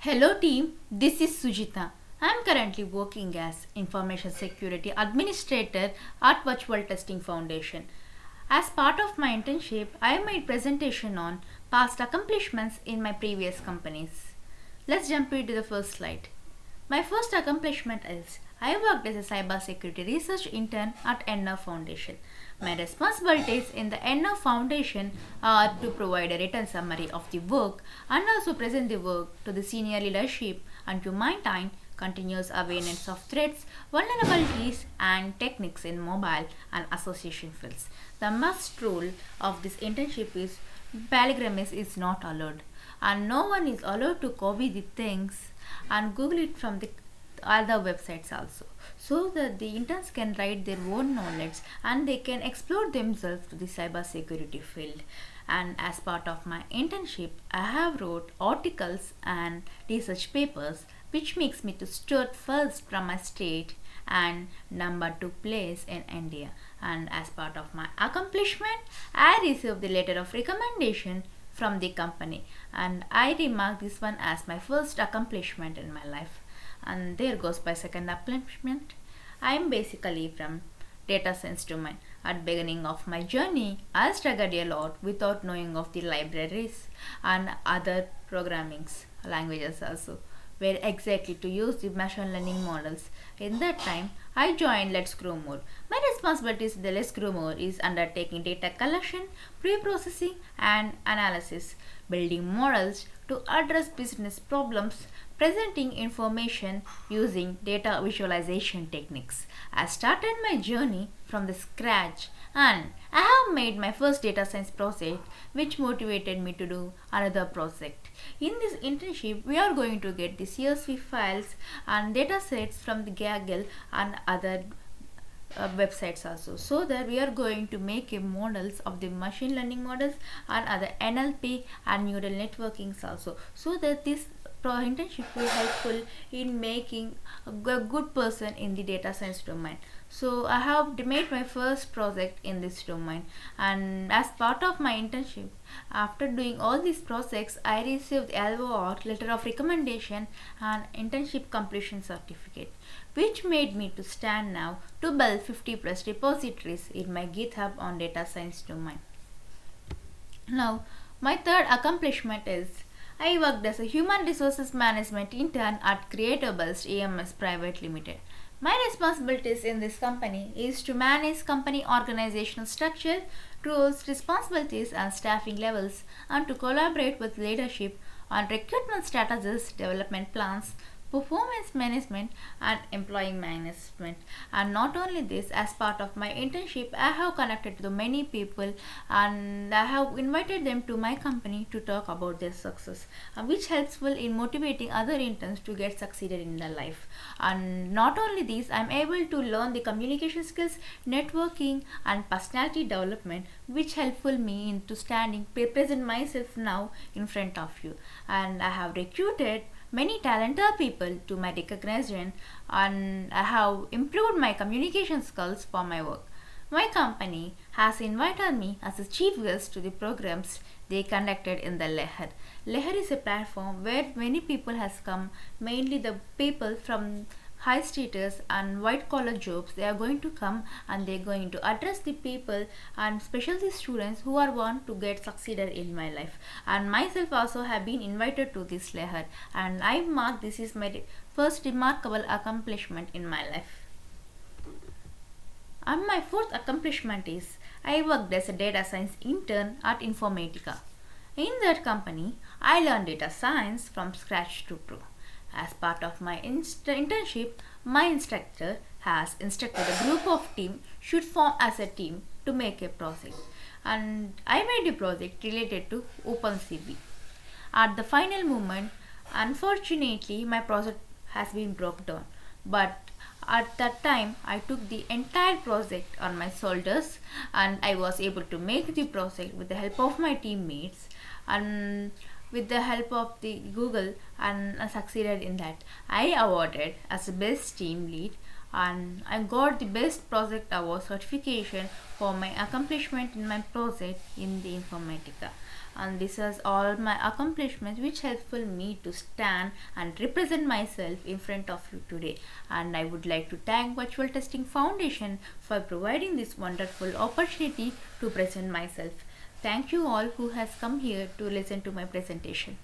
Hello team, this is Sujitha. I am currently working as Information Security Administrator at Virtual Testing Foundation. As part of my internship, I made presentation on past accomplishments in my previous companies. Let's jump into the first slide. My first accomplishment is I worked as a cybersecurity research intern at NR Foundation. My responsibilities in the NR Foundation are to provide a written summary of the work and also present the work to the senior leadership and to maintain continuous awareness of threats, vulnerabilities, and techniques in mobile and association fields. The must rule of this internship is polygamist is not allowed, and no one is allowed to copy the things and Google it from the other websites also, so that the interns can write their own knowledge and they can explore themselves to the cybersecurity field. And as part of my internship, I have wrote articles and research papers, which makes me to start first from my state and number 2 place in India. And as part of my accomplishment, I received the letter of recommendation from the company, and I remark this one as my first accomplishment in my life. And there goes my second accomplishment. I am basically from data science domain. At beginning of my journey, I struggled a lot without knowing of the libraries and other programming languages also, where exactly to use the machine learning models. In that time, I joined Let's Grow More. My responsibilities in the Let's Grow More is undertaking data collection, pre-processing and analysis, building models to address business problems, presenting information using data visualization techniques. I started my journey from the scratch and I have made my first data science project, which motivated me to do another project. In this internship, we are going to get the CSV files and data sets from the Gaggle and other websites also, so that we are going to make a models of the machine learning models and other NLP and neural networkings also, so that this internship will helpful in making a good person in the data science domain. So I have made my first project in this domain, and as part of my internship, after doing all these projects, I received LOR letter of recommendation and internship completion certificate, which made me to stand now to build 50 plus repositories in my GitHub on data science domain. Now, my third accomplishment is I worked as a human resources management intern at Creator Best EMS Private Limited. My responsibilities in this company is to manage company organizational structure, roles, responsibilities and staffing levels, and to collaborate with leadership on recruitment strategies, development plans, performance management and employee management. And not only this, as part of my internship, I have connected to many people and I have invited them to my company to talk about their success, which helpful in motivating other interns to get succeeded in their life. And not only this, I am able to learn the communication skills, networking and personality development, which helpful me into standing present myself now in front of you. And I have recruited many talented people to my recognition, and I have improved my communication skills for my work. My company has invited me as a chief guest to the programs they conducted in the Leher. Leher is a platform where many people has come, mainly the people from high status and white collar jobs. They are going to come and they are going to address the people and especially students who are want to get succeeded in my life. And myself also have been invited to this Leher, and I mark this is my first remarkable accomplishment in my life. And my fourth accomplishment is I worked as a data science intern at Informatica. In that company, I learned data science from scratch to pro. As part of my internship, my instructor has instructed a group of team should form as a team to make a project, and I made a project related to OpenCV. At the final moment, unfortunately, my project has been broke down, but at that time I took the entire project on my shoulders and I was able to make the project with the help of my teammates and with the help of the Google, and I succeeded in that. I awarded as the best team lead and I got the best project award certification for my accomplishment in my project in the Informatica. and this is all my accomplishments which helpful me to stand and represent myself in front of you today. And I would like to thank Virtual Testing Foundation for providing this wonderful opportunity to present myself. Thank you all who has come here to listen to my presentation.